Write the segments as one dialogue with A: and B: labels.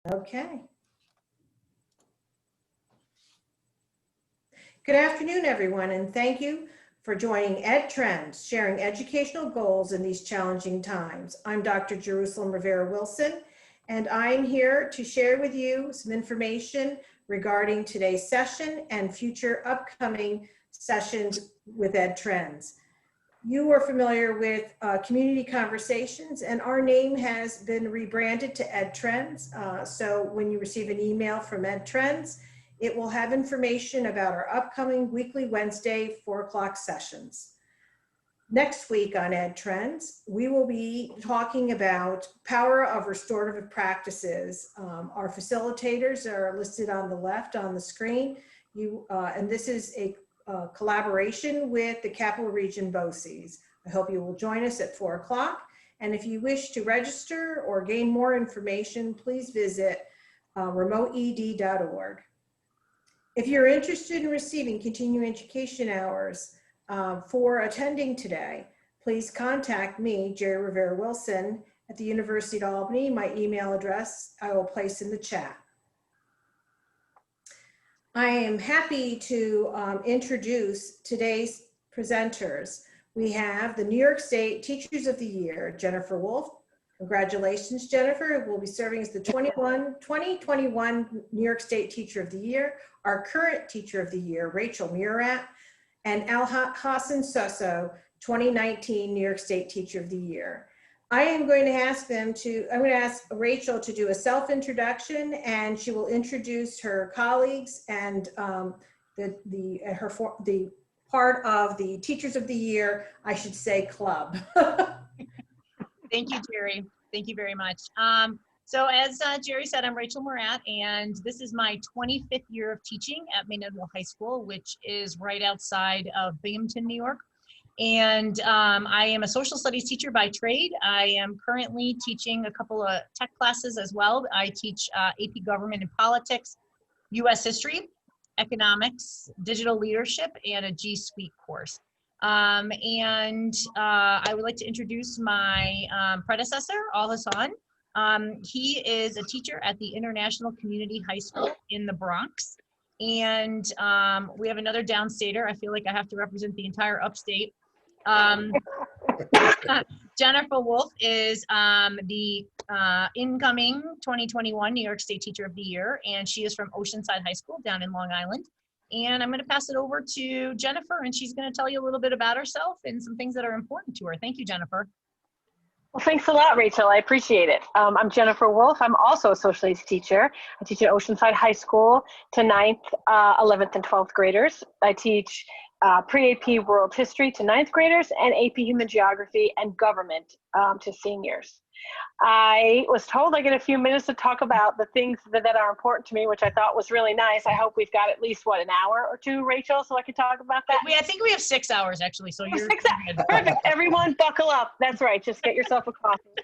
A: Okay. Good afternoon, everyone, and thank you for joining edTrends, sharing educational goals in these challenging times. I'm Dr. Jerusalem Rivera-Wilson, and I'm here to share with you some information regarding today's session and future upcoming sessions with edTrends. You are familiar with Community Conversations, and our name has been rebranded to edTrends. So when you receive an email from edTrends, it will have information about our upcoming weekly Wednesday 4 o'clock sessions. Next week on edTrends, we will be talking about power of restorative practices. Our facilitators are listed on the left on the screen. And this is a collaboration with the Capital Region BOCES. I hope you will join us at 4 o'clock. And if you wish to register or gain more information, please visit remoteed.org. If you're interested in receiving continuing education hours for attending today, please contact me, Jerry Rivera-Wilson, at the University of Albany. My email address I will place in the chat. I am happy to introduce today's presenters. We have the New York State Teachers of the Year, Jennifer Wolfe. Congratulations, Jennifer, who will be serving as the 2021 New York State Teacher of the Year. Our current Teacher of the Year, Rachel Murat, and Alhassan Susso, 2019 New York State Teacher of the Year. I am going to ask Rachel to do a self-introduction, and she will introduce her colleagues and the part of the Teachers of the Year, I should say, club.
B: Thank you, Jerry. Thank you very much. So as Jerry said, I'm Rachel Murat, and this is my 25th year of teaching at Maynardville High School, which is right outside of Binghamton, New York. And I am a social studies teacher by trade. I am currently teaching a couple of tech classes as well. I teach AP Government and Politics, US History, Economics, Digital Leadership, and a G Suite course. I would like to introduce my predecessor, Alhassan. He is a teacher at the International Community High School in the Bronx. And we have another downstater. I feel like I have to represent the entire upstate. Jennifer Wolfe is the incoming 2021 New York State Teacher of the Year, and she is from Oceanside High School down in Long Island. And I'm going to pass it over to Jennifer, and she's going to tell you a little bit about herself and some things that are important to her. Thank you, Jennifer.
C: Well, thanks a lot, Rachel. I appreciate it. I'm Jennifer Wolfe. I'm also a social studies teacher. I teach at Oceanside High School to 9th, 11th, and 12th graders. I teach pre-AP World History to 9th graders and AP Human Geography and Government to seniors. I was told I get a few minutes to talk about the things that are important to me, which I thought was really nice. I hope we've got at least, what, an hour or two, Rachel, so I can talk about that?
B: I think we have 6 hours, actually, so you're
C: good. Perfect. Everyone buckle up. That's right. Just get yourself a coffee.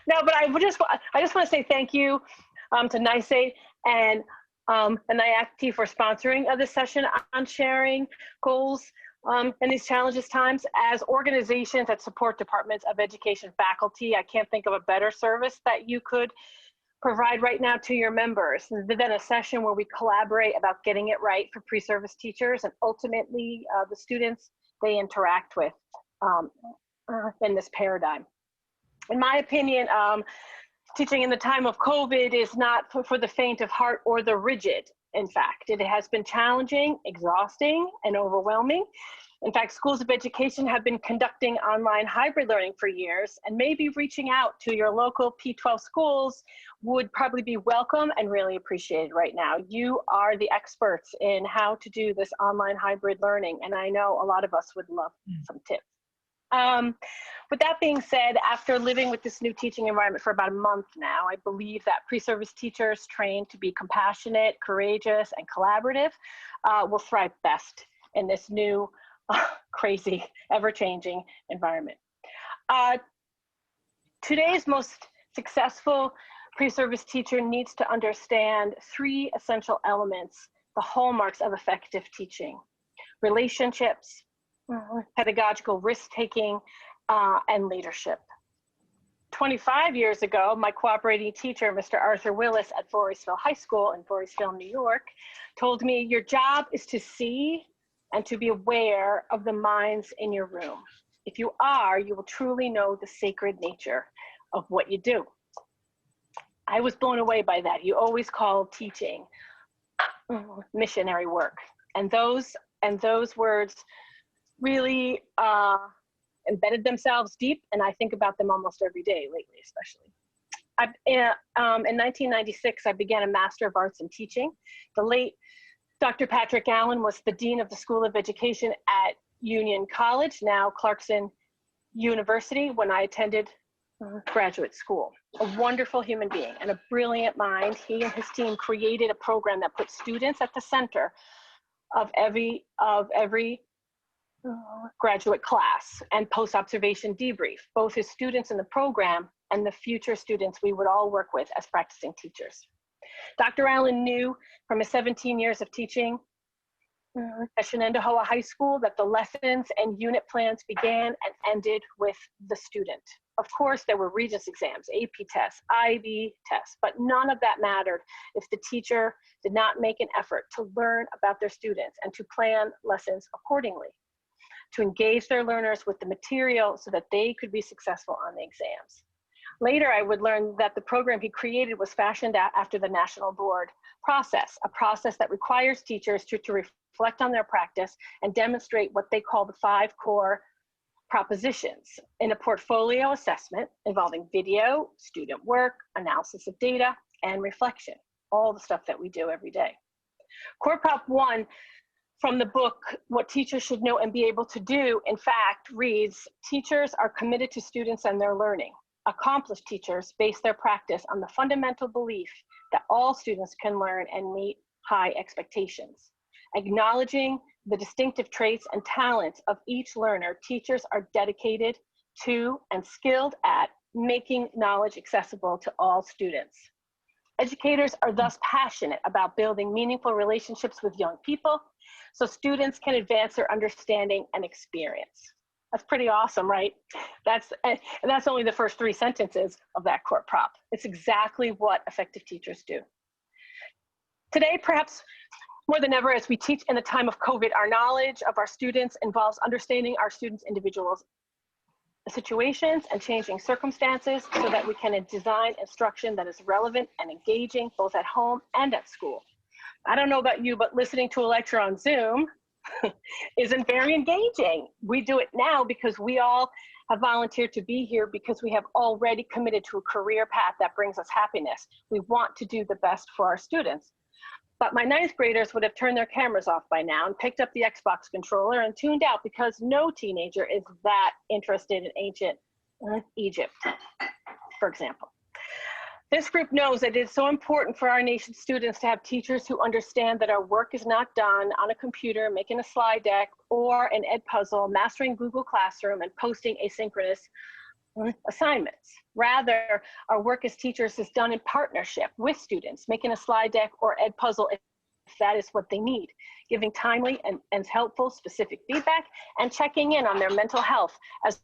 C: No, but I just want to say thank you to NYSE and IACT for sponsoring this session on sharing goals in these challenges times. As organizations that support departments of education faculty, I can't think of a better service that you could provide right now to your members than a session where we collaborate about getting it right for pre-service teachers and ultimately the students they interact with in this paradigm. In my opinion, teaching in the time of COVID is not for the faint of heart or the rigid. In fact, it has been challenging, exhausting, and overwhelming. In fact, schools of education have been conducting online hybrid learning for years, and maybe reaching out to your local P12 schools would probably be welcome and really appreciated right now. You are the experts in how to do this online hybrid learning, and I know a lot of us would love some tips. With that being said, after living with this new teaching environment for about a month now, I believe that pre-service teachers trained to be compassionate, courageous, and collaborative will thrive best in this new, crazy, ever-changing environment. Today's most successful pre-service teacher needs to understand 3 essential elements, the hallmarks of effective teaching: relationships, pedagogical risk-taking, and leadership. 25 years ago, my cooperating teacher, Mr. Arthur Willis at Voorheesville High School in Voorheesville, New York, told me, your job is to see and to be aware of the minds in your room. If you are, you will truly know the sacred nature of what you do. I was blown away by that. He always called teaching missionary work. And those words really embedded themselves deep, and I think about them almost every day lately, especially. In 1996, I began a Master of Arts in Teaching. The late Dr. Patrick Allen was the Dean of the School of Education at Union College, now Clarkson University, when I attended graduate school. A wonderful human being and a brilliant mind. He and his team created a program that put students at the center of every graduate class and post-observation debrief, both his students in the program and the future students we would all work with as practicing teachers. Dr. Allen knew from his 17 years of teaching at Shenendehowa High School that the lessons and unit plans began and ended with the student. Of course, there were Regents exams, AP tests, IB tests, but none of that mattered if the teacher did not make an effort to learn about their students and to plan lessons accordingly, to engage their learners with the material so that they could be successful on the exams. Later, I would learn that the program he created was fashioned after the National Board process, a process that requires teachers to reflect on their practice and demonstrate what they call the 5 core propositions in a portfolio assessment involving video, student work, analysis of data, and reflection, all the stuff that we do every day. Core Prop 1 from the book, What Teachers Should Know and Be Able to Do, in fact, reads, teachers are committed to students and their learning. Accomplished teachers base their practice on the fundamental belief that all students can learn and meet high expectations. Acknowledging the distinctive traits and talents of each learner, teachers are dedicated to and skilled at making knowledge accessible to all students. Educators are thus passionate about building meaningful relationships with young people so students can advance their understanding and experience. That's pretty awesome, right? And that's only the first 3 sentences of that core prop. It's exactly what effective teachers do. Today, perhaps more than ever, as we teach in the time of COVID, our knowledge of our students involves understanding our students' individual situations and changing circumstances so that we can design instruction that is relevant and engaging both at home and at school. I don't know about you, but listening to a lecture on Zoom isn't very engaging. We do it now because we all have volunteered to be here because we have already committed to a career path that brings us happiness. We want to do the best for our students. But my 9th graders would have turned their cameras off by now and picked up the Xbox controller and tuned out because no teenager is that interested in ancient Egypt, for example. This group knows that it is so important for our nation's students to have teachers who understand that our work is not done on a computer, making a slide deck, or an Edpuzzle, mastering Google Classroom, and posting asynchronous assignments. Rather, our work as teachers is done in partnership with students, making a slide deck or Edpuzzle if that is what they need, giving timely and helpful specific feedback, and checking in on their mental health as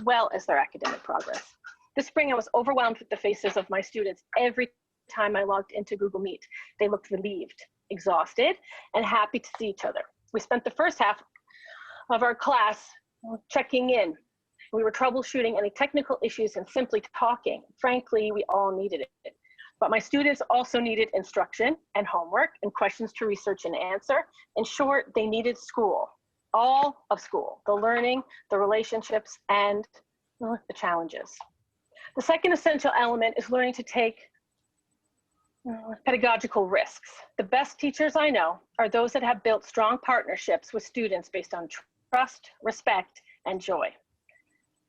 C: well as their academic progress. This spring, I was overwhelmed with the faces of my students every time I logged into Google Meet. They looked relieved, exhausted, and happy to see each other. We spent the first half of our class checking in. We were troubleshooting any technical issues and simply talking. Frankly, we all needed it. But my students also needed instruction and homework and questions to research and answer. In short, they needed school, all of school, the learning, the relationships, and the challenges. The second essential element is learning to take pedagogical risks. The best teachers I know are those that have built strong partnerships with students based on trust, respect, and joy.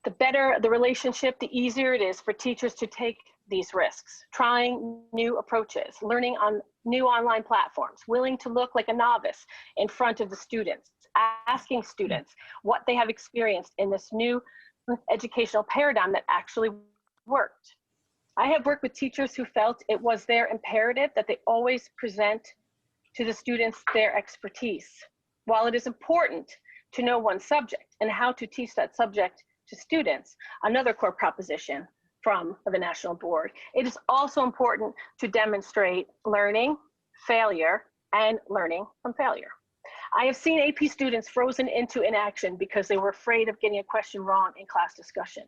C: The better the relationship, the easier it is for teachers to take these risks, trying new approaches, learning on new online platforms, willing to look like a novice in front of the students, asking students what they have experienced in this new educational paradigm that actually worked. I have worked with teachers who felt it was their imperative that they always present to the students their expertise. While it is important to know one subject and how to teach that subject to students, another core proposition from the national board. It is also important to demonstrate learning, failure, and learning from failure. I have seen AP students frozen into inaction because they were afraid of getting a question wrong in class discussion.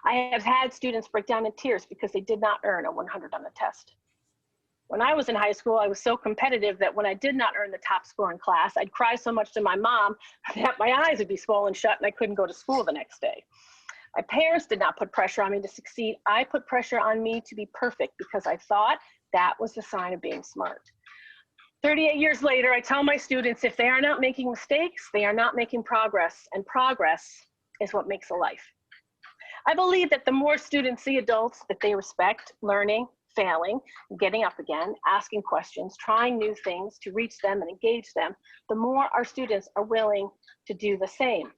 C: I have had students break down in tears because they did not earn a 100 on the test. When I was in high school, I was so competitive that when I did not earn the top score in class, I'd cry so much to my mom that my eyes would be swollen shut and I couldn't go to school the next day. My parents did not put pressure on me to succeed. I put pressure on me to be perfect because I thought that was the sign of being smart. 38 years later, I tell my students, if they are not making mistakes, they are not making progress, and progress is what makes a life. I believe that the more students see adults that they respect, learning, failing, getting up again, asking questions, trying new things to reach them and engage them, the more our students are willing to do the same.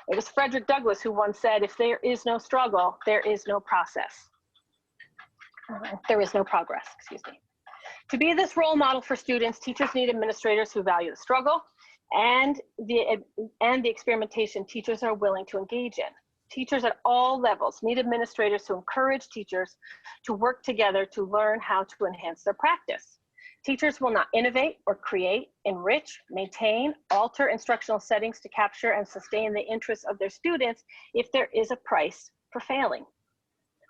C: It was Frederick Douglass who once said, if there is no struggle, there is no process. There is no progress, excuse me. To be this role model for students, teachers need administrators who value the struggle and the experimentation teachers are willing to engage in. Teachers at all levels need administrators who encourage teachers to work together to learn how to enhance their practice. Teachers will not innovate or create, enrich, maintain, alter instructional settings to capture and sustain the interests of their students if there is a price for failing.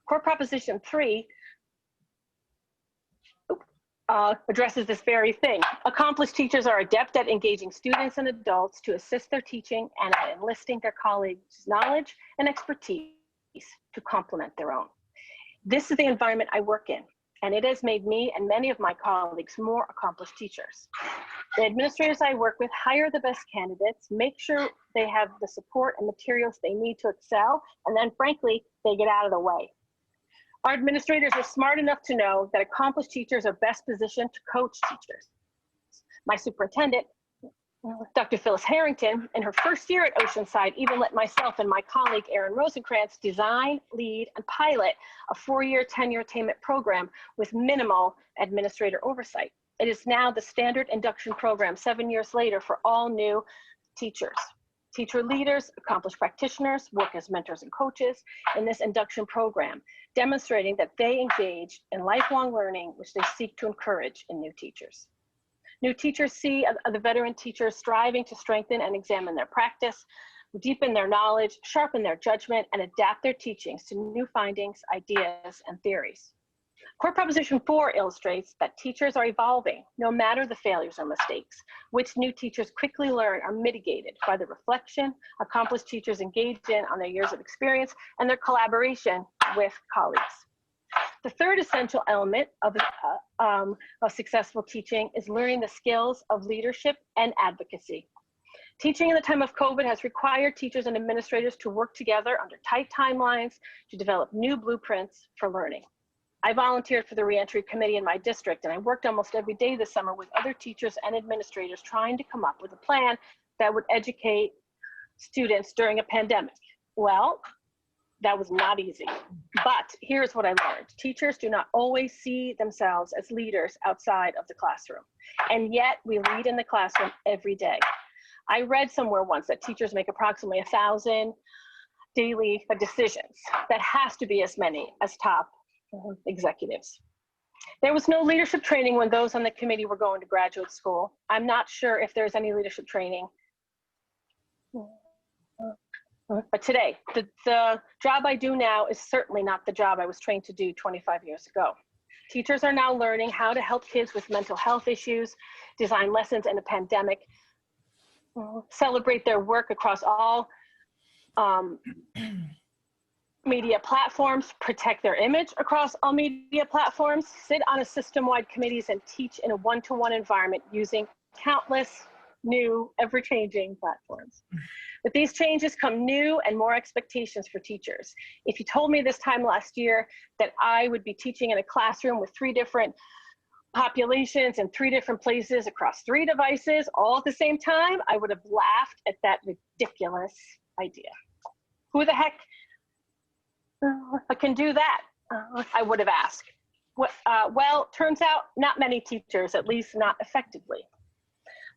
C: Core Proposition 3 addresses this very thing. Accomplished teachers are adept at engaging students and adults to assist their teaching and at enlisting their colleagues' knowledge and expertise to complement their own. This is the environment I work in, and it has made me and many of my colleagues more accomplished teachers. The administrators I work with hire the best candidates, make sure they have the support and materials they need to excel, and then frankly, they get out of the way. Our administrators are smart enough to know that accomplished teachers are best positioned to coach teachers. My superintendent, Dr. Phyllis Harrington, in her first year at Oceanside, even let myself and my colleague, Erin Rosenkrantz, design, lead, and pilot a 4-year tenure attainment program with minimal administrator oversight. It is now the standard induction program 7 years later for all new teachers. Teacher leaders, accomplished practitioners work as mentors and coaches in this induction program, demonstrating that they engage in lifelong learning, which they seek to encourage in new teachers. New teachers see the veteran teachers striving to strengthen and examine their practice, deepen their knowledge, sharpen their judgment, and adapt their teachings to new findings, ideas, and theories. Core Proposition 4 illustrates that teachers are evolving, no matter the failures or mistakes, which new teachers quickly learn are mitigated by the reflection accomplished teachers engage in on their years of experience and their collaboration with colleagues. The third essential element of successful teaching is learning the skills of leadership and advocacy. Teaching in the time of COVID has required teachers and administrators to work together under tight timelines to develop new blueprints for learning. I volunteered for the reentry committee in my district, and I worked almost every day this summer with other teachers and administrators trying to come up with a plan that would educate students during a pandemic. Well, that was not easy, but here's what I learned. Teachers do not always see themselves as leaders outside of the classroom, and yet we lead in the classroom every day. I read somewhere once that teachers make approximately 1,000 daily decisions. That has to be as many as top executives. There was no leadership training when those on the committee were going to graduate school. I'm not sure if there's any leadership training. But today, the job I do now is certainly not the job I was trained to do 25 years ago. Teachers are now learning how to help kids with mental health issues, design lessons in a pandemic, celebrate their work across all media platforms, protect their image across all media platforms, sit on a system-wide committees, and teach in a one-to-one environment using countless new, ever-changing platforms. With these changes come new and more expectations for teachers. If you told me this time last year that I would be teaching in a classroom with 3 different populations in 3 different places across 3 devices all at the same time, I would have laughed at that ridiculous idea. Who the heck can do that? I would have asked. Well, turns out not many teachers, at least not effectively.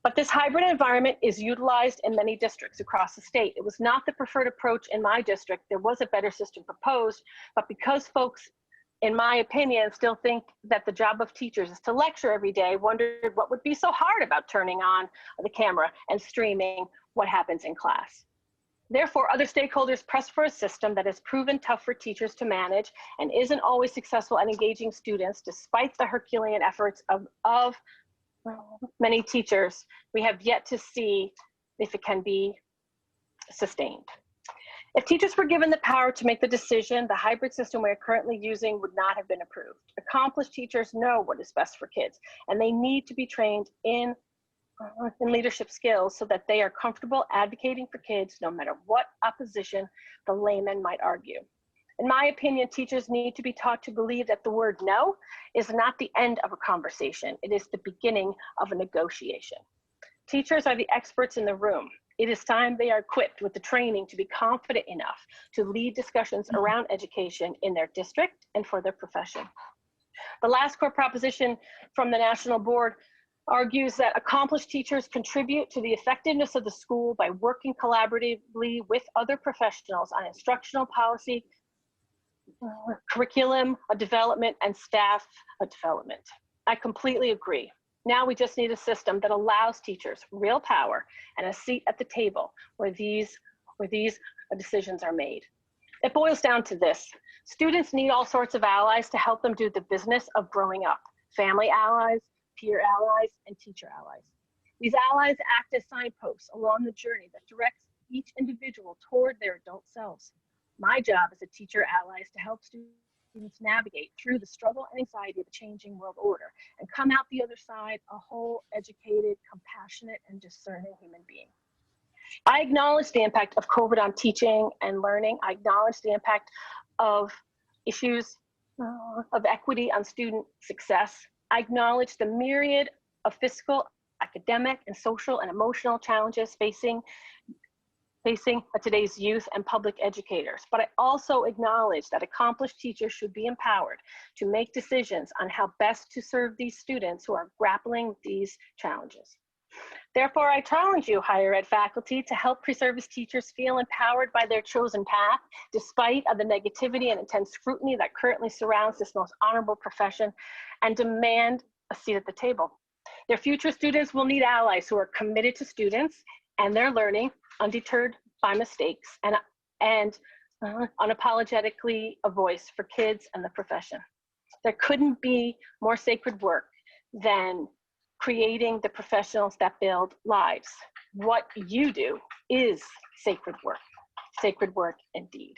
C: But this hybrid environment is utilized in many districts across the state. It was not the preferred approach in my district. There was a better system proposed, but because folks, in my opinion, still think that the job of teachers is to lecture every day, wondered what would be so hard about turning on the camera and streaming what happens in class. Therefore, other stakeholders pressed for a system that has proven tough for teachers to manage and isn't always successful at engaging students despite the Herculean efforts of many teachers. We have yet to see if it can be sustained. If teachers were given the power to make the decision, the hybrid system we are currently using would not have been approved. Accomplished teachers know what is best for kids, and they need to be trained in leadership skills so that they are comfortable advocating for kids no matter what opposition the layman might argue. In my opinion, teachers need to be taught to believe that the word no is not the end of a conversation. It is the beginning of a negotiation. Teachers are the experts in the room. It is time they are equipped with the training to be confident enough to lead discussions around education in their district and for their profession. The last core proposition from the National Board argues that accomplished teachers contribute to the effectiveness of the school by working collaboratively with other professionals on instructional policy, curriculum development, and staff development. I completely agree. Now we just need a system that allows teachers real power and a seat at the table where these decisions are made. It boils down to this. Students need all sorts of allies to help them do the business of growing up. Family allies, peer allies, and teacher allies. These allies act as signposts along the journey that directs each individual toward their adult selves. My job as a teacher ally is to help students navigate through the struggle and anxiety of the changing world order and come out the other side a whole, educated, compassionate, and discerning human being. I acknowledge the impact of COVID on teaching and learning. I acknowledge the impact of issues of equity on student success. I acknowledge the myriad of physical, academic, and social and emotional challenges facing today's youth and public educators. But I also acknowledge that accomplished teachers should be empowered to make decisions on how best to serve these students who are grappling with these challenges. Therefore, I challenge you, higher ed faculty, to help pre-service teachers feel empowered by their chosen path, despite of the negativity and intense scrutiny that currently surrounds this most honorable profession, and demand a seat at the table. Their future students will need allies who are committed to students and their learning, undeterred by mistakes, and unapologetically a voice for kids and the profession. There couldn't be more sacred work than creating the professionals that build lives. What you do is sacred work indeed.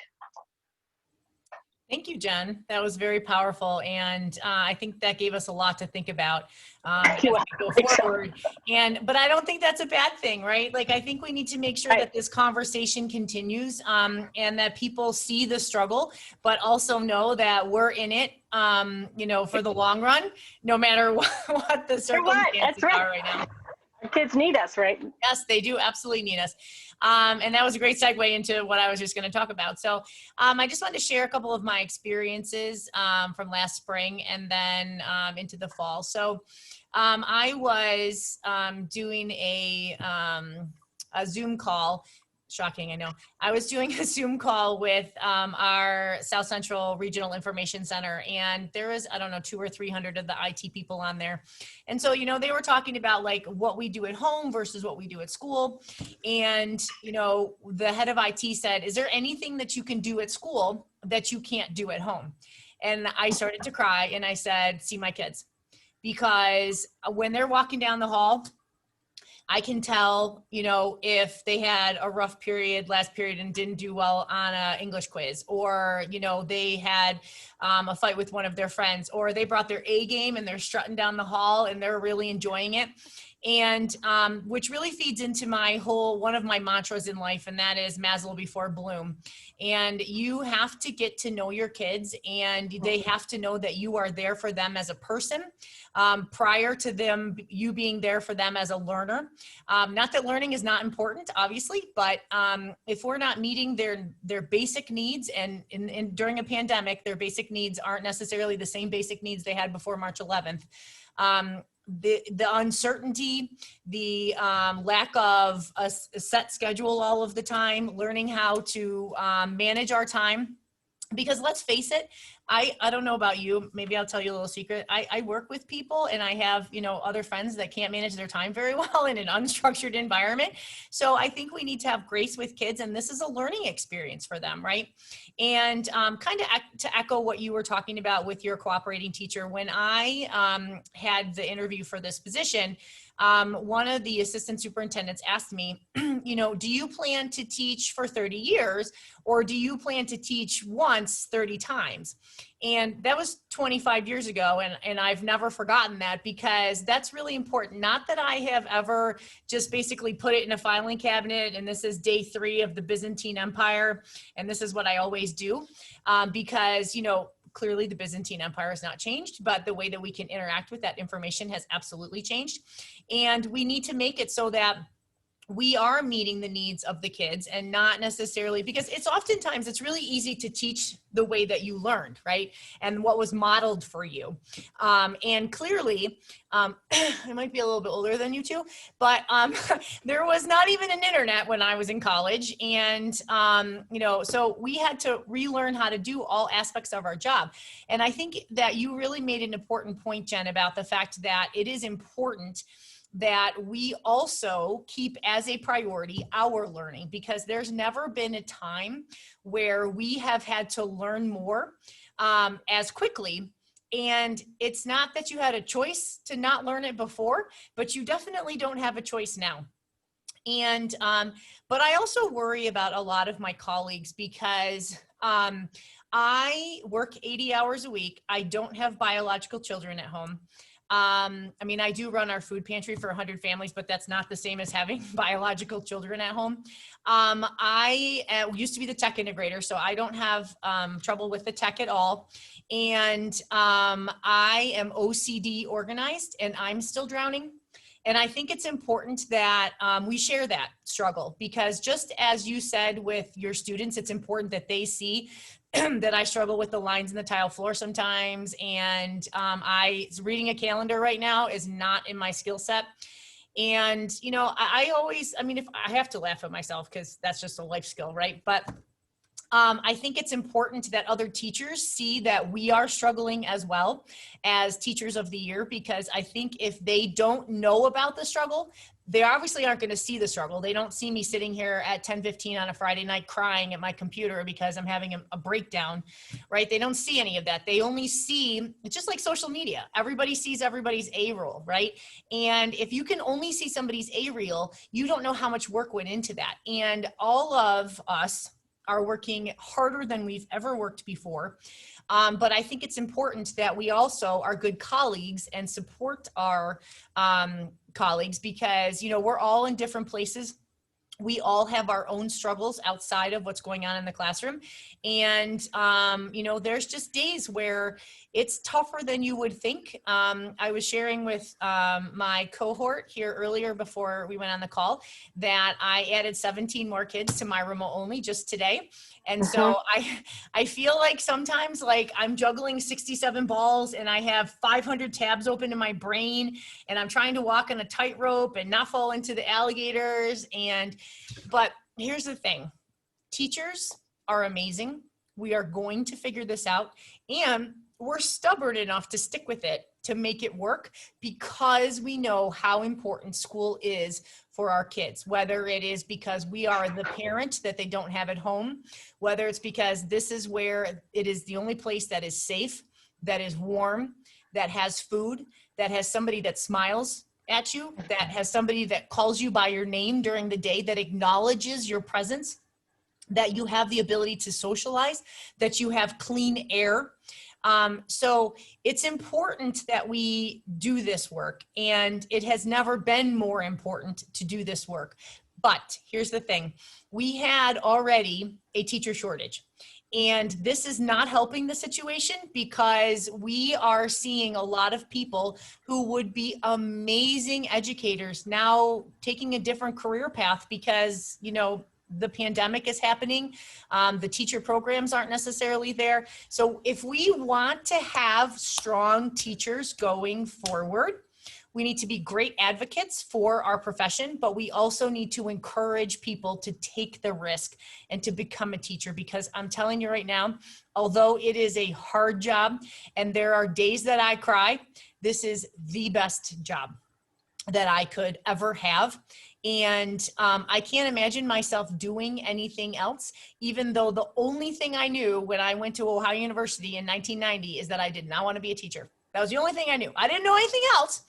B: Thank you, Jen. That was very powerful. And I think that gave us a lot to think about as we go forward. But I don't think that's a bad thing, right? Like, I think we need to make sure that this conversation continues and that people see the struggle, but also know that we're in it, for the long run, no matter what the circumstances are right now.
C: Our kids need us, right?
B: Yes, they do absolutely need us. And that was a great segue into what I was just going to talk about. So I just wanted to share a couple of my experiences from last spring and then into the fall. So I was doing a Zoom call. Shocking, I know. I was doing a Zoom call with our South Central Regional Information Center, and there was, 200 or 300 of the IT people on there. And so, they were talking about like what we do at home versus what we do at school. And, the head of IT said, is there anything that you can do at school that you can't do at home? And I started to cry and I said, see my kids. Because when they're walking down the hall, I can tell, if they had a rough last period and didn't do well on an English quiz, or, they had a fight with one of their friends, or they brought their A game and they're strutting down the hall and they're really enjoying it. And which really feeds into one of my mantras in life, and that is Maslow before Bloom. And you have to get to know your kids, and they have to know that you are there for them as a person prior to you being there for them as a learner. Not that learning is not important, obviously, but if we're not meeting their basic needs, and during a pandemic, their basic needs aren't necessarily the same basic needs they had before March 11th. the uncertainty, the lack of a set schedule all of the time, learning how to manage our time. Because let's face it, I don't know about you, maybe I'll tell you a little secret. I work with people and I have, you know, other friends that can't manage their time very well in an unstructured environment. So I think we need to have grace with kids, and this is a learning experience for them, right? And kind of to echo what you were talking about with your cooperating teacher, when I had the interview for this position, one of the assistant superintendents asked me, you know, do you plan to teach for 30 years or do you plan to teach once 30 times? And that was 25 years ago. And I've never forgotten that, because that's really important. Not that I have ever just basically put it in a filing cabinet and this is day 3 of the Byzantine Empire and this is what I always do, because, you know, clearly the Byzantine Empire has not changed, but the way that we can interact with that information has absolutely changed. And we need to make it so that we are meeting the needs of the kids, and not necessarily, because it's oftentimes, it's really easy to teach the way that you learned, right? And what was modeled for you. And clearly, I might be a little bit older than you two, but there was not even an internet when I was in college. And, you know, so we had to relearn how to do all aspects of our job. And I think that you really made an important point, Jen, about the fact that it is important that we also keep as a priority our learning, because there's never been a time where we have had to learn more as quickly. And it's not that you had a choice to not learn it before, but you definitely don't have a choice now. And, but I also worry about a lot of my colleagues, because I work 80 hours a week. I don't have biological children at home. I mean, I do run our food pantry for 100 families, but that's not the same as having biological children at home. I used to be the tech integrator, so I don't have trouble with the tech at all. And I am OCD organized, and I'm still drowning. And I think it's important that we share that struggle, because just as you said with your students, it's important that they see that I struggle with the lines in the tile floor sometimes. And reading a calendar right now is not in my skill set. And, you know, I always, I mean, if I have to laugh at myself, because that's just a life skill, right? But I think it's important that other teachers see that we are struggling as well as Teachers of the Year, because I think if they don't know about the struggle, they obviously aren't going to see the struggle. They don't see me sitting here at 10:15 on a Friday night crying at my computer because I'm having a breakdown, right? They don't see any of that. They only see, it's just like social media. Everybody sees everybody's A-roll, right? And if you can only see somebody's A-reel, you don't know how much work went into that. And all of us are working harder than we've ever worked before. But I think it's important that we also are good colleagues and support our colleagues, because, you know, we're all in different places. We all have our own struggles outside of what's going on in the classroom. And, you know, there's just days where it's tougher than you would think. I was sharing with my cohort here earlier before we went on the call that I added 17 more kids to my remote only just today. And so I feel like sometimes like I'm juggling 67 balls and I have 500 tabs open in my brain, and I'm trying to walk on a tightrope and not fall into the alligators. But here's the thing, teachers are amazing. We are going to figure this out, and we're stubborn enough to stick with it to make it work, because we know how important school is for our kids, whether it is because we are the parent that they don't have at home, whether it's because this is where it is the only place that is safe, that is warm, that has food, that has somebody that smiles at you, that has somebody that calls you by your name during the day, that acknowledges your presence, that you have the ability to socialize, that you have clean air. So it's important that we do this work, and it has never been more important to do this work. But here's the thing, we had already a teacher shortage, and this is not helping the situation, because we are seeing a lot of people who would be amazing educators now taking a different career path because, you know, the pandemic is happening. The teacher programs aren't necessarily there. So if we want to have strong teachers going forward, We need to be great advocates for our profession, but we also need to encourage people to take the risk and to become a teacher, because I'm telling you right now, although it is a hard job and there are days that I cry, this is the best job that I could ever have. And I can't imagine myself doing anything else, even though the only thing I knew when I went to Ohio University in 1990 is that I did not want to be a teacher. That was the only thing I knew. I didn't know anything else,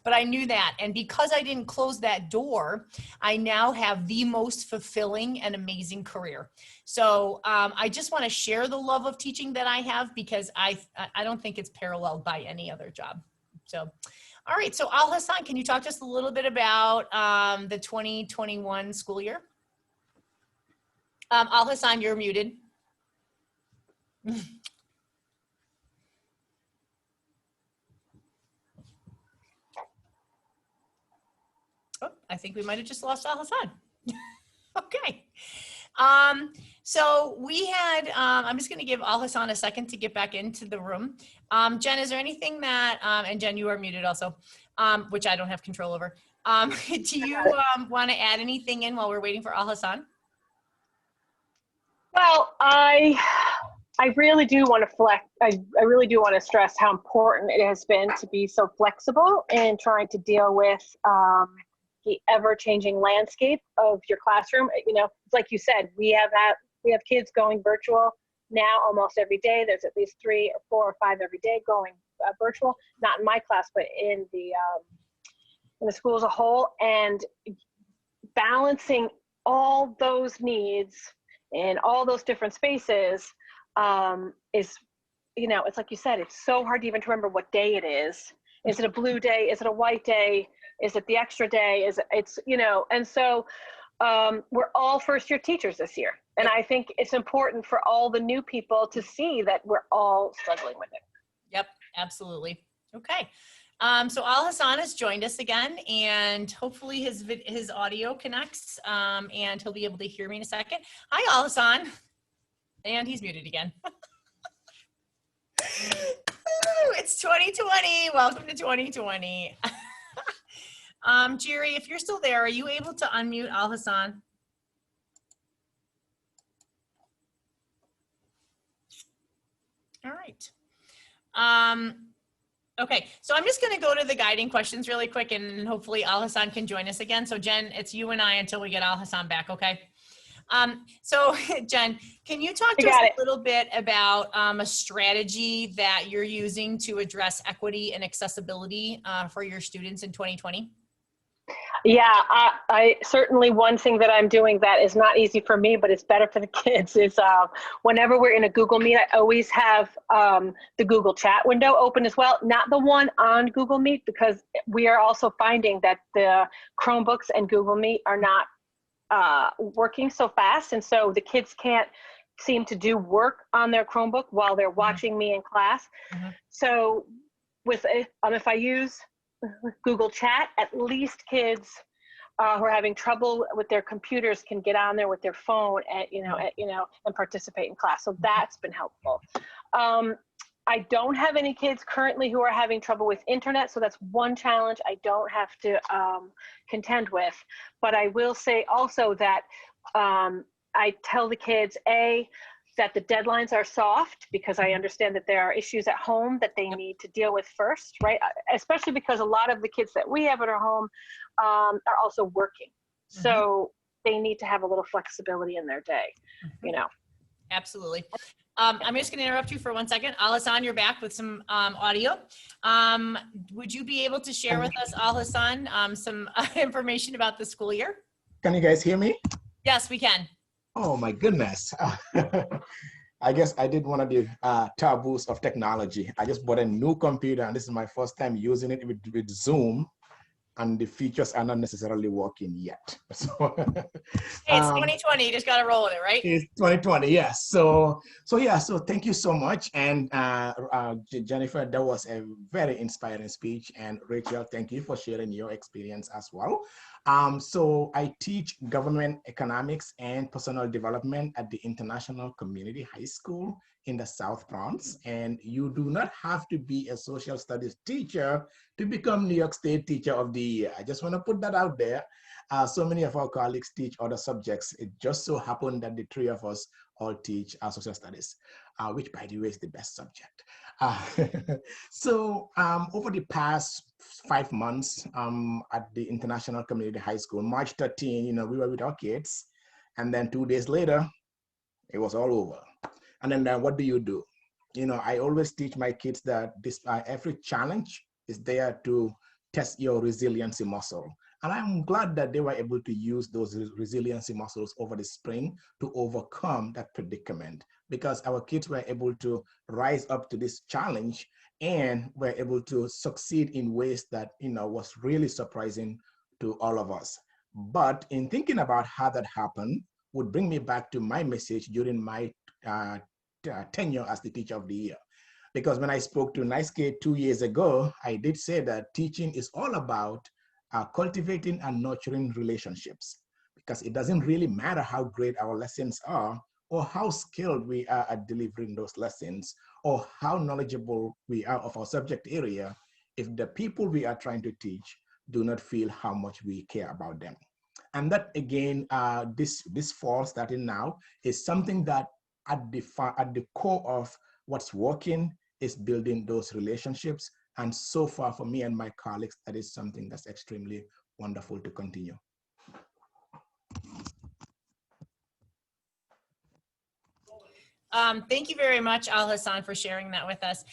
B: but I knew that. And because I didn't close that door, I now have the most fulfilling and amazing career. So I just want to share the love of teaching that I have, because I don't think it's paralleled by any other job. So, all right. So Alhassan, can you talk to us a little bit about the 2021 school year? Alhassan, you're muted. Oh, I think we might have just lost Alhassan. Okay. So we had, I'm just going to give Alhassan a second to get back into the room. Jen, is there anything that, and Jen, you are muted also, which I don't have control over. Do you want to add anything in while we're waiting for Alhassan?
C: Well, I really do want to I really do want to stress how important it has been to be so flexible in trying to deal with the ever-changing landscape of your classroom. You know, like you said, we have kids going virtual now almost every day. There's at least 3 or 4 or 5 every day going virtual. Not in my class, but in the school as a whole. And balancing all those needs in all those different spaces is, you know, it's like you said, it's so hard even to remember what day it is. Is it a blue day? Is it a white day? Is it the extra day? It's, you know, and so we're all first year teachers this year. And I think it's important for all the new people to see that we're all struggling with it.
B: Yep, absolutely. Okay. So Alhassan has joined us again, and hopefully his audio connects, and he'll be able to hear me in a second. Hi, Alhassan. And he's muted again. It's 2020. Welcome to 2020. Jerry, if you're still there, are you able to unmute Alhassan? All right. Okay, so I'm just going to go to the guiding questions really quick, and hopefully Alhassan can join us again. So Jen, it's you and I until we get Alhassan back, okay? So Jen, can you talk to us a little bit about a strategy that you're using to address equity and accessibility for your students in 2020?
C: Yeah, I certainly, one thing that I'm doing that is not easy for me, but it's better for the kids is whenever we're in a Google Meet, I always have the Google chat window open as well. Not the one on Google Meet, because we are also finding that the Chromebooks and Google Meet are not working so fast. And so the kids can't seem to do work on their Chromebook while they're watching me in class. So with if I use Google Chat, at least kids who are having trouble with their computers can get on there with their phone and participate in class. So that's been helpful. I don't have any kids currently who are having trouble with internet, so that's one challenge I don't have to contend with. But I will say also that I tell the kids, that the deadlines are soft, because I understand that there are issues at home that they need to deal with first, right? Especially because a lot of the kids that we have at our home are also working. So they need to have a little flexibility in their day, you know.
B: Absolutely. I'm just going to interrupt you for 1 second. Alhassan, you're back with some audio. Would you be able to share with us, Alhassan, some information about the school year?
D: Can you guys hear me?
B: Yes, we can.
D: Oh my goodness. I guess I did one of the taboos of technology. I just bought a new computer, and this is my first time using it with Zoom, and the features are not necessarily working yet. So
B: hey, it's 2020, you just got to roll with it, right?
D: It's 2020, yes. So thank you so much. And Jennifer, that was a very inspiring speech. And Rachel, thank you for sharing your experience as well. So I teach government economics and personal development at the International Community High School in the South Bronx, and you do not have to be a social studies teacher to become New York State Teacher of the Year. I just want to put that out there. So many of our colleagues teach other subjects. It just so happened that the three of us all teach social studies, which by the way is the best subject. So over the past 5 months at the International Community High School, March 13, we were with our kids, and then 2 days later, it was all over. And then what do? I always teach my kids that every challenge is there to test your resiliency muscle. And I'm glad that they were able to use those resiliency muscles over the spring to overcome that predicament, because our kids were able to rise up to this challenge and were able to succeed in ways that, was really surprising to all of us. But in thinking about how that happened would bring me back to my message during my tenure as the Teacher of the Year. Because when I spoke to NICE 2 years ago, I did say that teaching is all about cultivating and nurturing relationships, because it doesn't really matter how great our lessons are or how skilled we are at delivering those lessons or how knowledgeable we are of our subject area if the people we are trying to teach do not feel how much we care about them. And that again, this fall starting now is something that at the core of what's working is building those relationships. And so far for me and my colleagues, that is something that's extremely wonderful to continue.
B: Thank you very much, Alhassan, for sharing that with us.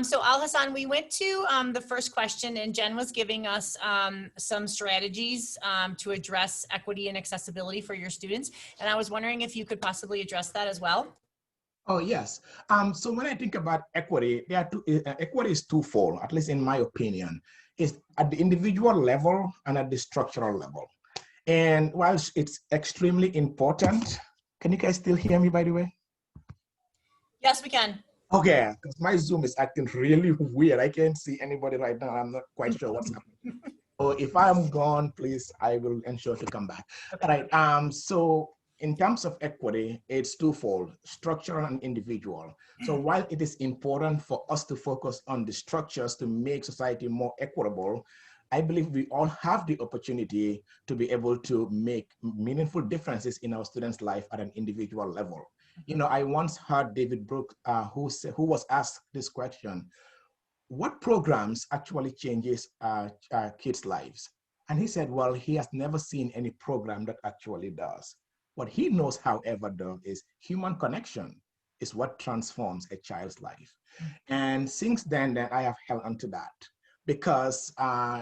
B: So Alhassan, we went to the first question, and Jen was giving us some strategies to address equity and accessibility for your students. And I was wondering if you could possibly address that as well.
D: Oh, yes. So when I think about equity, equity is twofold, at least in my opinion. It's at the individual level and at the structural level. And while it's extremely important, can you guys still hear me, by the way?
B: Yes, we can.
D: Okay, because my Zoom is acting really weird. I can't see anybody right now. I'm not quite sure what's happening. So if I'm gone, please, I will ensure to come back. All right, so in terms of equity, it's twofold, structural and individual. So while it is important for us to focus on the structures to make society more equitable, I believe we all have the opportunity to be able to make meaningful differences in our students' life at an individual level. I once heard David Brooks, who was asked this question: what programs actually changes kids' lives? And he said, well, he has never seen any program that actually does. What he knows, however, though, is human connection is what transforms a child's life. And since then I have held on to that, because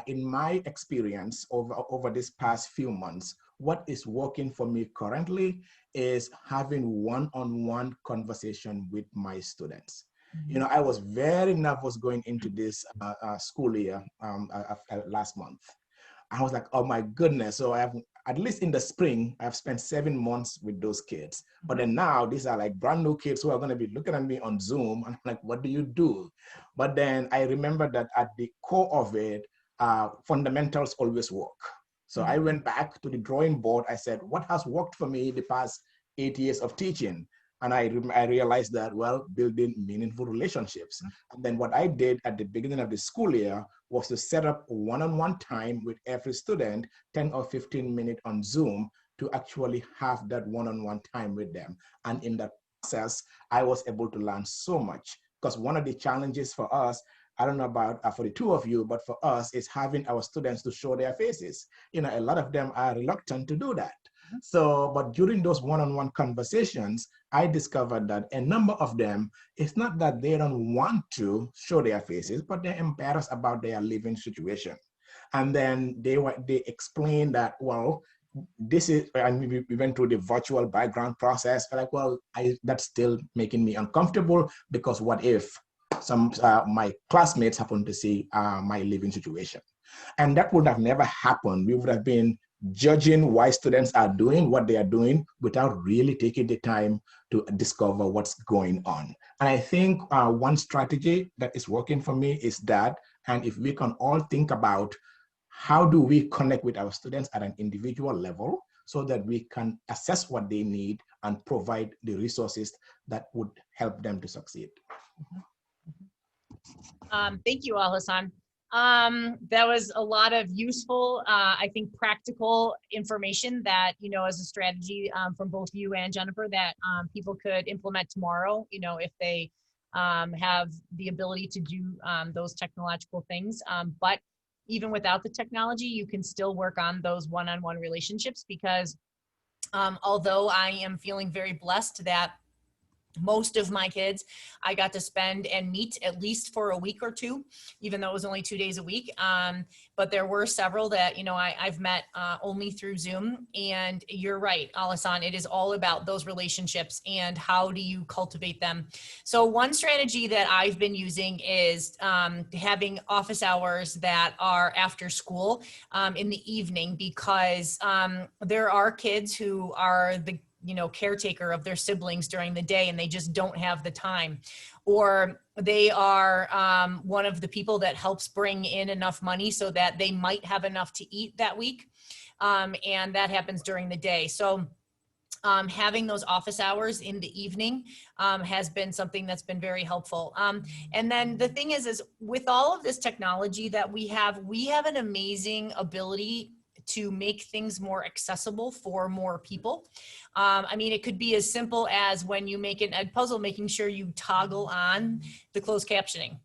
D: in my experience over this past few months, what is working for me currently is having one-on-one conversation with my students. I was very nervous going into this school year last month. I was like, oh my goodness. So I have, at least in the spring, I've spent 7 months with those kids. But then now these are like brand new kids who are going to be looking at me on Zoom. And I'm like, what do you do? But then I remember that at the core of it, fundamentals always work. So I went back to the drawing board. I said, what has worked for me the past 8 years of teaching? And I realized that, well, building meaningful relationships. And then what I did at the beginning of the school year was to set up one-on-one time with every student, 10 or 15 minutes on Zoom, to actually have that one-on-one time with them. And in that process, I was able to learn so much, because one of the challenges for us, I don't know about for the two of you, but for us, is having our students to show their faces. A lot of them are reluctant to do that. So, but during those one-on-one conversations, I discovered that a number of them, it's not that they don't want to show their faces, but they're embarrassed about their living situation. And then they explained that, well, this is, and we went through the virtual background process. Like, well, that's still making me uncomfortable, because what if some my classmates happen to see my living situation? And that would have never happened. We would have been judging why students are doing what they are doing without really taking the time to discover what's going on. And I think one strategy that is working for me is that, and if we can all think about how do we connect with our students at an individual level so that we can assess what they need and provide the resources that would help them to succeed.
B: Thank you, Alhassan. That was a lot of useful, I think, practical information that, you know, as a strategy from both you and Jennifer that people could implement tomorrow, you know, if they have the ability to do those technological things. But even without the technology, you can still work on those one-on-one relationships because although I am feeling very blessed that most of my kids I got to spend and meet at least for a week or two, even though it was only 2 days a week. But there were several that, you know, I've met only through Zoom. And you're right, Alhassan, it is all about those relationships and how do you cultivate them. So one strategy that I've been using is having office hours that are after school in the evening, because there are kids who are the caretaker of their siblings during the day and they just don't have the time, or they are one of the people that helps bring in enough money so that they might have enough to eat that week. And that happens during the day. So having those office hours in the evening has been something that's been very helpful. And then the thing is with all of this technology that we have an amazing ability to make things more accessible for more people. I mean, it could be as simple as when you make an ed puzzle, making sure you toggle on the closed captioning.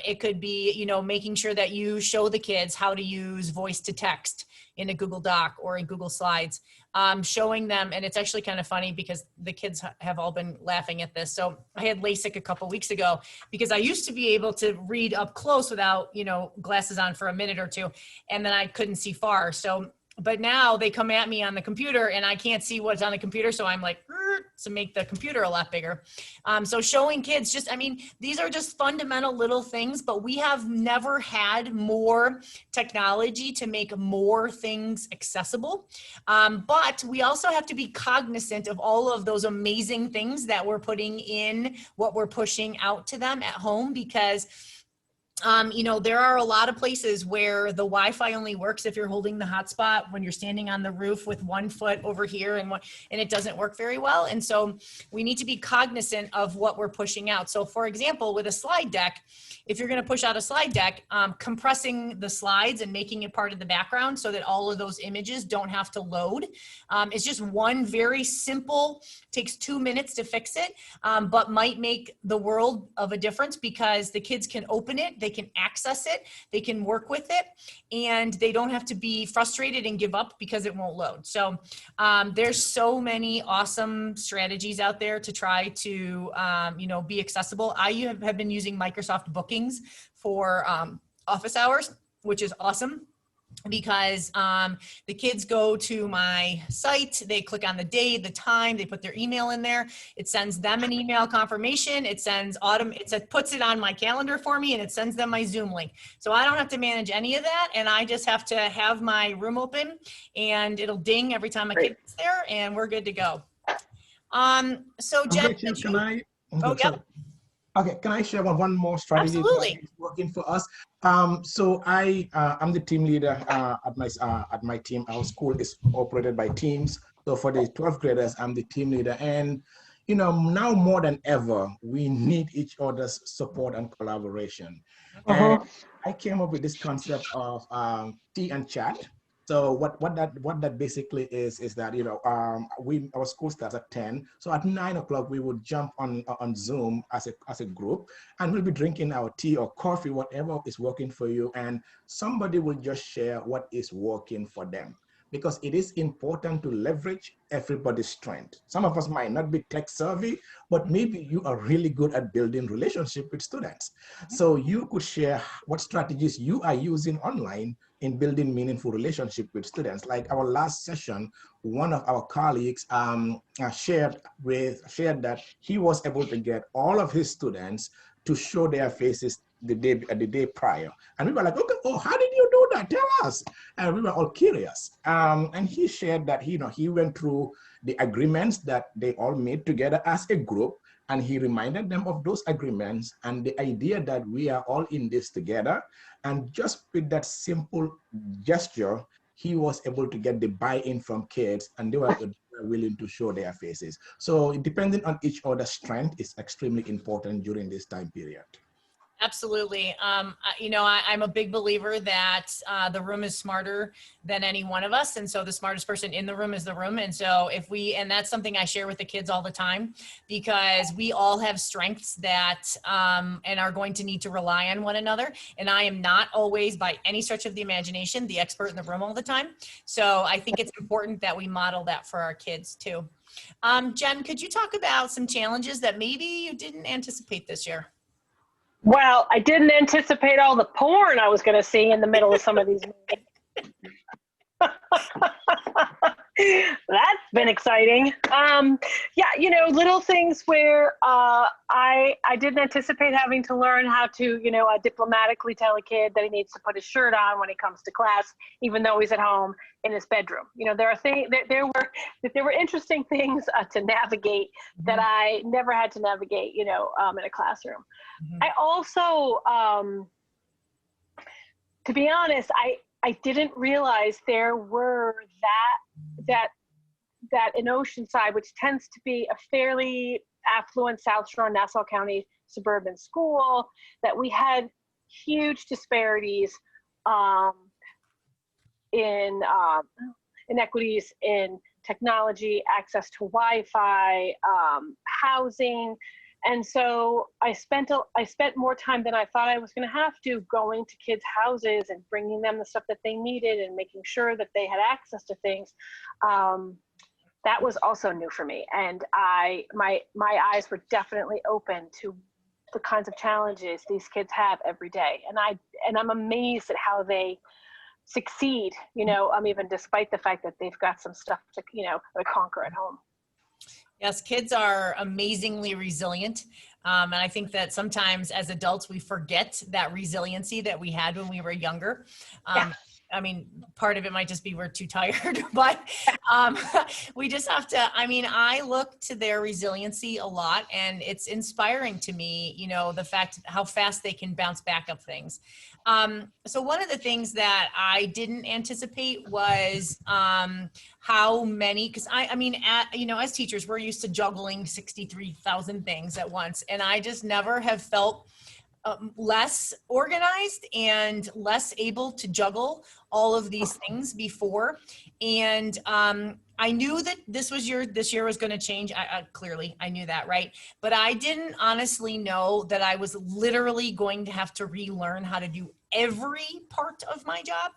B: It could be, you know, making sure that you show the kids how to use voice to text in a Google Doc or in Google Slides, showing them, and it's actually kind of funny because the kids have all been laughing at this. So I had LASIK a couple weeks ago because I used to be able to read up close without, you know, glasses on for a minute or two, and then I couldn't see far. So, but now they come at me on the computer and I can't see what's on the computer. So I'm like, to make the computer a lot bigger. So showing kids just, I mean, these are just fundamental little things, but we have never had more technology to make more things accessible. But we also have to be cognizant of all of those amazing things that we're putting in what we're pushing out to them at home, because you know, there are a lot of places where the Wi-Fi only works if you're holding the hotspot when you're standing on the roof with one foot over here and it doesn't work very well. And so we need to be cognizant of what we're pushing out. So for example, with a slide deck, if you're going to push out a slide deck, compressing the slides and making it part of the background so that all of those images don't have to load. It's just one very simple, takes 2 minutes to fix it, but might make the world of a difference because the kids can open it, they can access it, they can work with it, and they don't have to be frustrated and give up because it won't load. So there's so many awesome strategies out there to try to, you know, be accessible. I have been using Microsoft Bookings for office hours, which is awesome, because the kids go to my site, they click on the day, the time, they put their email in there, it sends them an email confirmation, it puts it on my calendar for me, and it sends them my Zoom link. So I don't have to manage any of that, and I just have to have my room open and it'll ding every time a kid gets there, and we're good to go. So Jen,
D: Can I?
B: Oh, yep.
D: Okay, can I share one more strategy that is working for us? So I'm the team leader at my team. Our school is operated by teams. So for the 12th graders, I'm the team leader. And you know, now more than ever, we need each other's support and collaboration. And I came up with this concept of tea and chat. So what that basically is that, you know, our school starts at 10. So at 9 o'clock we would jump on Zoom as a group, and we'll be drinking our tea or coffee, whatever is working for you, and somebody will just share what is working for them. Because it is important to leverage everybody's strength. Some of us might not be tech savvy, but maybe you are really good at building relationship with students. So you could share what strategies you are using online in building meaningful relationship with students. Like our last session, one of our colleagues shared that he was able to get all of his students to show their faces the day prior. And we were like, okay, oh, how did you do that? Tell us. And we were all curious. And he shared that he went through the agreements that they all made together as a group, and he reminded them of those agreements and the idea that we are all in this together. And just with that simple gesture, he was able to get the buy-in from kids, and they were are willing to show their faces. So depending on each other's strength is extremely important during this time period.
B: Absolutely. I'm a big believer that the room is smarter than any one of us. And so the smartest person in the room is the room. And so and that's something I share with the kids all the time, because we all have strengths that, and are going to need to rely on one another. And I am not always, by any stretch of the imagination, the expert in the room all the time. So I think it's important that we model that for our kids too. Jen, could you talk about some challenges that maybe you didn't anticipate this year?
C: Well, I didn't anticipate all the porn I was going to see in the middle of some of these meetings. That's been exciting. Yeah, little things where I didn't anticipate having to learn how to, diplomatically tell a kid that he needs to put his shirt on when he comes to class, even though he's at home in his bedroom. There are things there were interesting things to navigate that I never had to navigate, in a classroom. I also, to be honest, I didn't realize there were that in Oceanside, which tends to be a fairly affluent South Shore, Nassau County suburban school, that we had huge disparities in inequities in technology, access to Wi-Fi, housing. And so I spent more time than I thought I was going to have to going to kids' houses and bringing them the stuff that they needed and making sure that they had access to things. That was also new for me. And my eyes were definitely open to the kinds of challenges these kids have every day. And I'm amazed at how they succeed, even despite the fact that they've got some stuff to conquer at home.
B: Yes, kids are amazingly resilient. And I think that sometimes as adults, we forget that resiliency that we had when we were younger.
C: Yeah.
B: I mean, part of it might just be we're too tired, but we just have to, I look to their resiliency a lot, and it's inspiring to me, the fact how fast they can bounce back up things. So one of the things that I didn't anticipate was how many, because as teachers, we're used to juggling 63,000 things at once, and I just never have felt less organized and less able to juggle all of these things before. And I knew that this year was going to change. Clearly I knew that, right? But I didn't honestly know that I was literally going to have to relearn how to do every part of my job.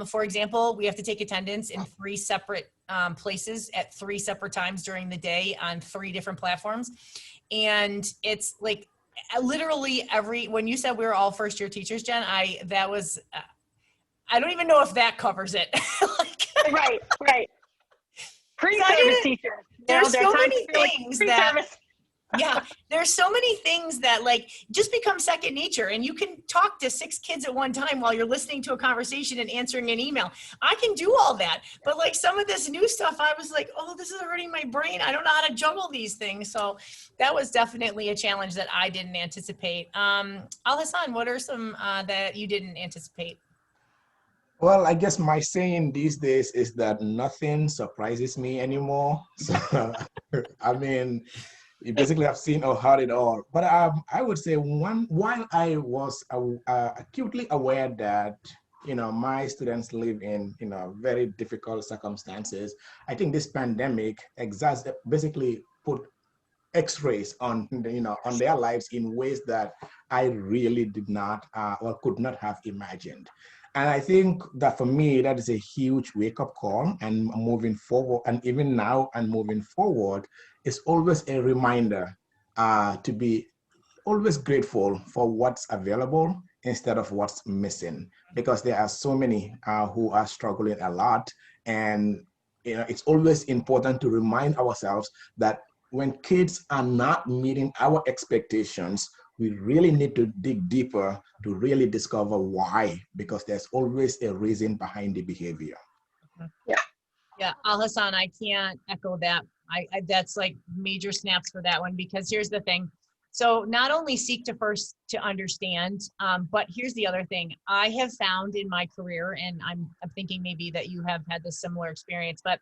B: For example, we have to take attendance in 3 separate places at 3 separate times during the day on 3 different platforms. And it's like, literally when you said we were all first year teachers, Jen, I don't even know if that covers it.
C: Right. Pre-service teachers.
B: There's so many things there's so many things that just become second nature, and you can talk to 6 kids at one time while you're listening to a conversation and answering an email. I can do all that, but some of this new stuff, I was like, oh, this is hurting my brain. I don't know how to juggle these things. So that was definitely a challenge that I didn't anticipate. Alhassan, what are some that you didn't anticipate?
D: Well, I guess my saying these days is that nothing surprises me anymore. So, you basically have seen or heard it all. But I would say while I was acutely aware that, my students live in, very difficult circumstances, I think this pandemic basically put X-rays on, on their lives in ways that I really did not or could not have imagined. And I think that for me, that is a huge wake-up call, and moving forward, and even now and moving forward, is always a reminder to be always grateful for what's available instead of what's missing, because there are so many who are struggling a lot. And it's always important to remind ourselves that when kids are not meeting our expectations, we really need to dig deeper to really discover why, because there's always a reason behind the behavior.
B: Yeah, Alhassan, I can't echo that. That's major snaps for that one, because here's the thing. So not only seek to first to understand, but here's the other thing I have found in my career, and I'm thinking maybe that you have had this similar experience, but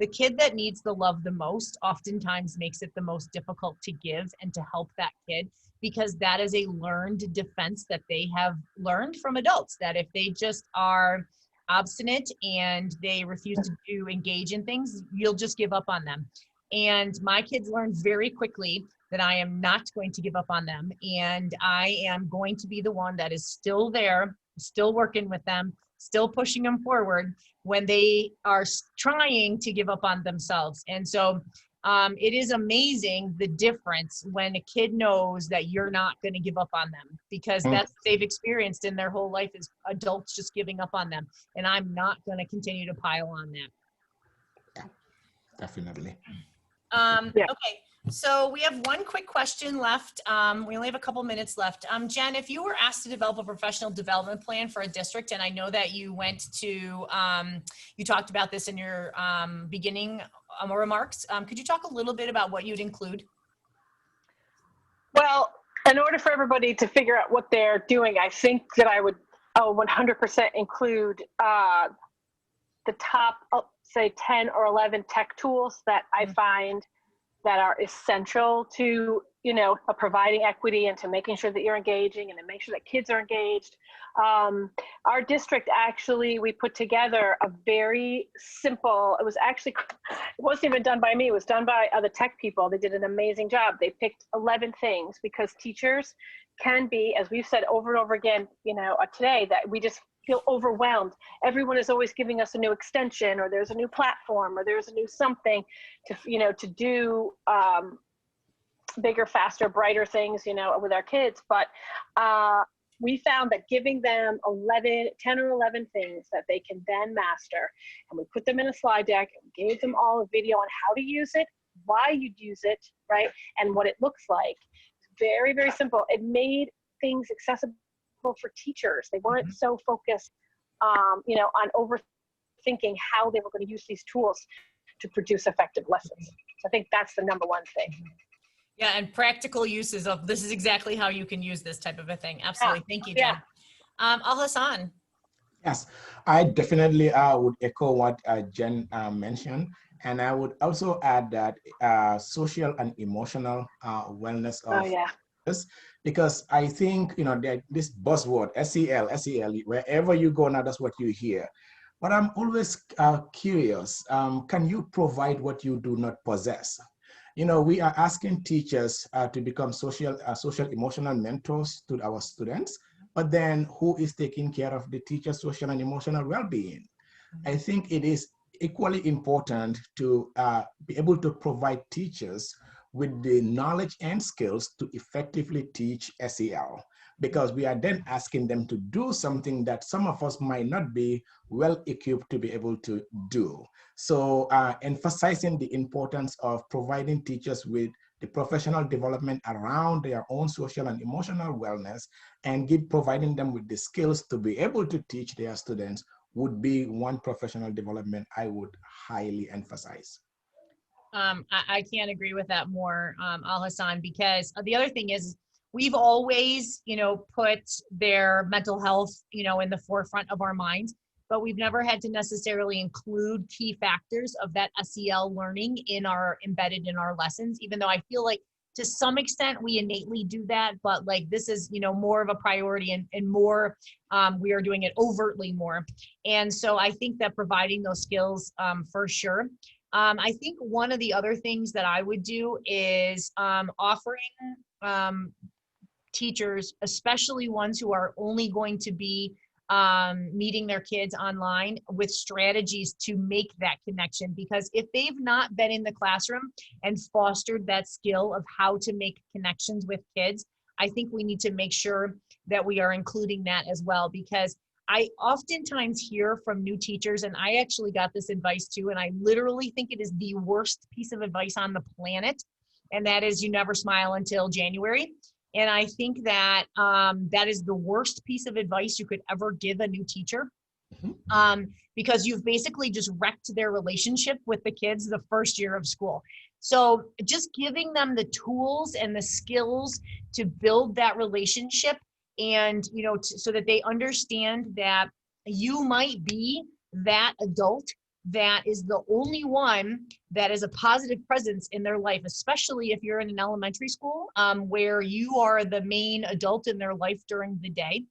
B: the kid that needs the love the most oftentimes makes it the most difficult to give and to help that kid, because that is a learned defense that they have learned from adults, that if they just are obstinate and they refuse to engage in things, you'll just give up on them. And my kids learned very quickly that I am not going to give up on them. And I am going to be the one that is still there, still working with them, still pushing them forward when they are trying to give up on themselves. And so it is amazing the difference when a kid knows that you're not going to give up on them, because that's what they've experienced in their whole life, is adults just giving up on them. And I'm not going to continue to pile on that.
D: Yeah, definitely.
B: Okay, so we have one quick question left. We only have a couple minutes left. Jen, if you were asked to develop a professional development plan for a district, and I know that you went to, you talked about this in your beginning remarks, could you talk a little bit about what you'd include?
C: Well, in order for everybody to figure out what they're doing, I think that I would 100% include the top, say 10 or 11 tech tools that I find that are essential to, providing equity and to making sure that you're engaging and to make sure that kids are engaged. Our district, actually, we put together a very simple, it wasn't even done by me, it was done by other tech people. They did an amazing job. They picked 11 things, because teachers can be, as we've said over and over again, today, that we just feel overwhelmed. Everyone is always giving us a new extension, or there's a new platform, or there's a new something to do bigger, faster, brighter things, with our kids. But we found that giving them 10 or 11 things that they can then master, and we put them in a slide deck and gave them all a video on how to use it, why you'd use it, right, and what it looks like. Very, very simple. It made things accessible for teachers. They weren't so focused, on overthinking how they were going to use these tools to produce effective lessons. So I think that's the number one thing.
B: Yeah, and practical uses of this is exactly how you can use this type of a thing. Absolutely.
C: Yeah.
B: Thank you, Jen. Alhassan.
D: Yes, I definitely would echo what Jen mentioned. And I would also add that social and emotional wellness of this, because I think, that this buzzword, SEL, wherever you go now, that's what you hear. But I'm always curious, can you provide what you do not possess? We are asking teachers to become social emotional mentors to our students, but then who is taking care of the teacher's social and emotional well-being? I think it is equally important to be able to provide teachers with the knowledge and skills to effectively teach SEL, because we are then asking them to do something that some of us might not be well equipped to be able to do. So emphasizing the importance of providing teachers with the professional development around their own social and emotional wellness, and providing them with the skills to be able to teach their students would be one professional development I would highly emphasize.
B: I can't agree with that more, Alhassan, because the other thing is we've always, put their mental health, in the forefront of our minds, but we've never had to necessarily include key factors of that SEL learning embedded in our lessons, even though I feel like to some extent we innately do that, but like this is, more of a priority and more, we are doing it overtly more. And so I think that providing those skills for sure. I think one of the other things that I would do is offering teachers, especially ones who are only going to be meeting their kids online, with strategies to make that connection. Because if they've not been in the classroom and fostered that skill of how to make connections with kids, I think we need to make sure that we are including that as well. Because I oftentimes hear from new teachers, and I actually got this advice too, and I literally think it is the worst piece of advice on the planet, and that is you never smile until January. And I think that that is the worst piece of advice you could ever give a new teacher, because you've basically just wrecked their relationship with the kids the first year of school. So just giving them the tools and the skills to build that relationship, and so that they understand that you might be that adult that is the only one that is a positive presence in their life, especially if you're in an elementary school where you are the main adult in their life during the day.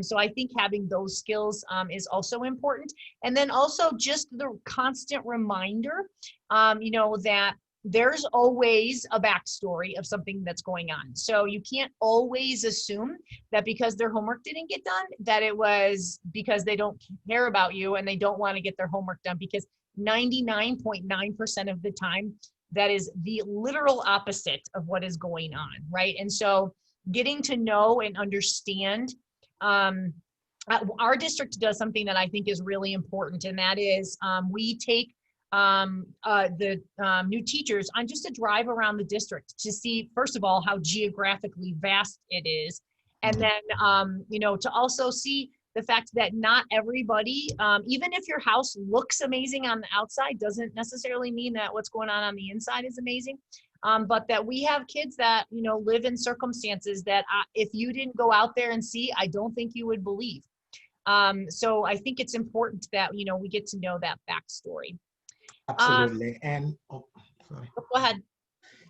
B: So I think having those skills is also important. And then also just the constant reminder, that there's always a backstory of something that's going on. So you can't always assume that because their homework didn't get done, that it was because they don't care about you and they don't want to get their homework done, because 99.9% of the time, that is the literal opposite of what is going on, right? And so getting to know and understand, our district does something that I think is really important, and that is we take the new teachers on just a drive around the district to see, first of all, how geographically vast it is. And then, to also see the fact that not everybody, even if your house looks amazing on the outside, doesn't necessarily mean that what's going on the inside is amazing. But that we have kids that, live in circumstances that if you didn't go out there and see, I don't think you would believe. So I think it's important that, we get to know that backstory.
D: Absolutely. And sorry.
B: Go ahead.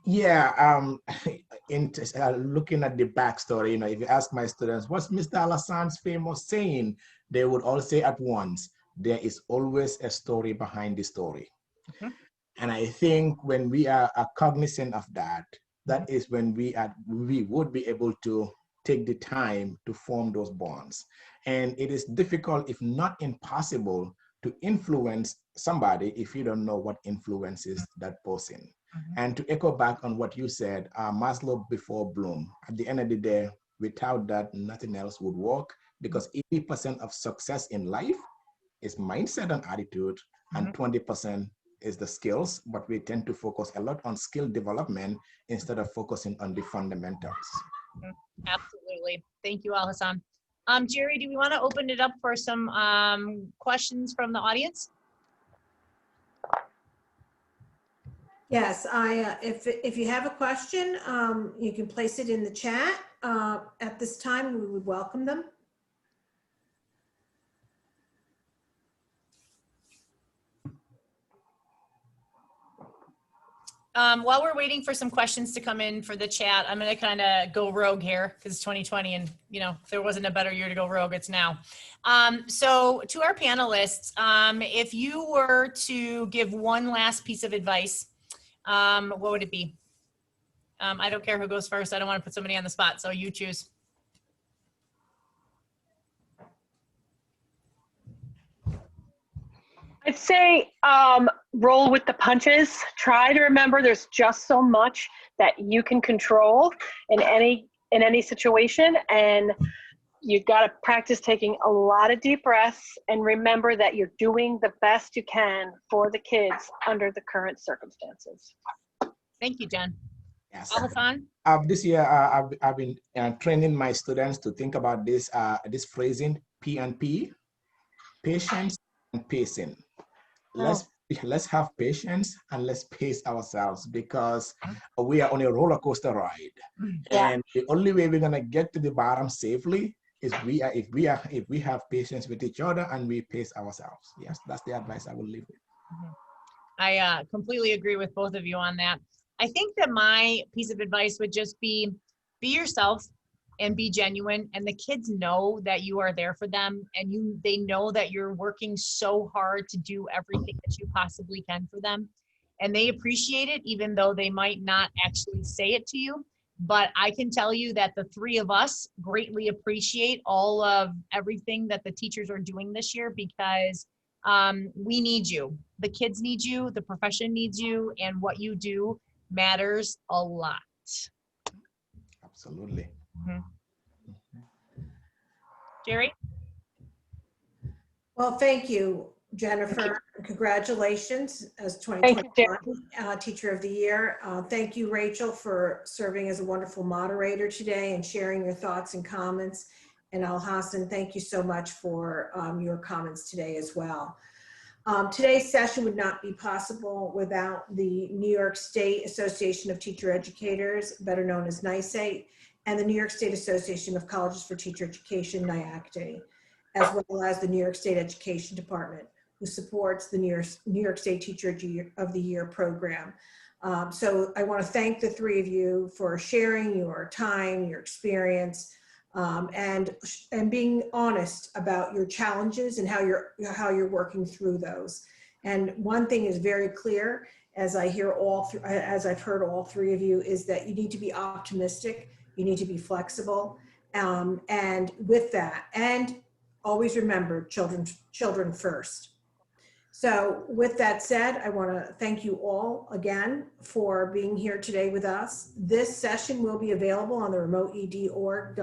D: Yeah, looking at the backstory, if you ask my students, what's Mr. Alhassan's famous saying, they would all say at once, there is always a story behind the story. Mm-hmm. And I think when we are cognizant of that, that is when we would be able to take the time to form those bonds. And it is difficult, if not impossible, to influence somebody if you don't know what influences that person. Mm-hmm. And to echo back on what you said, Maslow before Bloom, at the end of the day, without that, nothing else would work, because 80% of success in life is mindset and attitude, mm-hmm. and 20% is the skills, but we tend to focus a lot on skill development instead of focusing on the fundamentals.
B: Mm-hmm. Absolutely. Thank you, Alhassan. Jerry, do we want to open it up for some questions from the audience?
A: Yes, if you have a question, you can place it in the chat. At this time, we would welcome them.
B: While we're waiting for some questions to come in for the chat, I'm going to kind of go rogue here because it's 2020 and, if there wasn't a better year to go rogue, it's now. So to our panelists, if you were to give one last piece of advice, what would it be? I don't care who goes first. I don't want to put somebody on the spot, so you choose.
C: I'd say roll with the punches. Try to remember there's just so much that you can control in any situation, and you've got to practice taking a lot of deep breaths and remember that you're doing the best you can for the kids under the current circumstances.
B: Thank you, Jen.
D: Yes.
B: Alhassan?
D: This year, I've been training my students to think about this phrasing, P&P, patience and pacing. Let's have patience and let's pace ourselves, because we are on a roller coaster ride. Yeah. And the only way we're gonna get to the bottom safely is if we have patience with each other and we pace ourselves. Yes, that's the advice I will leave with.
B: Mm-hmm. I completely agree with both of you on that. I think that my piece of advice would just be yourself and be genuine, and the kids know that you are there for them, and they know that you're working so hard to do everything that you possibly can for them, and they appreciate it, even though they might not actually say it to you. But I can tell you that the three of us greatly appreciate all of everything that the teachers are doing this year, because we need you. The kids need you, the profession needs you, and what you do matters a lot.
D: Absolutely.
B: Mm-hmm. Jerry?
A: Well, thank you, Jennifer. Congratulations as 2021 Teacher of the Year. Thank you, Rachel, for serving as a wonderful moderator today and sharing your thoughts and comments. And Alhassan, thank you so much for your comments today as well. Today's session would not be possible without the New York State Association of Teacher Educators, better known as NYSE, and the New York State Association of Colleges for Teacher Education, NYACTE, as well as the New York State Education Department, who supports the New York State Teacher of the Year program. So I want to thank the three of you for sharing your time, your experience, and being honest about your challenges and how you're working through those. And one thing is very clear, as I've heard all three of you, is that you need to be optimistic, you need to be flexible, and with that, and always remember children first. So with that said, I want to thank you all again for being here today with us. This session will be available on the remoteed.org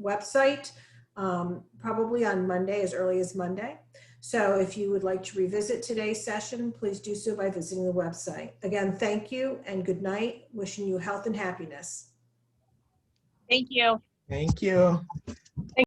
A: website, probably on Monday, as early as Monday. So if you would like to revisit today's session, please do so by visiting the website. Again, thank you and good night. Wishing you health and happiness.
B: Thank you.
D: Thank you.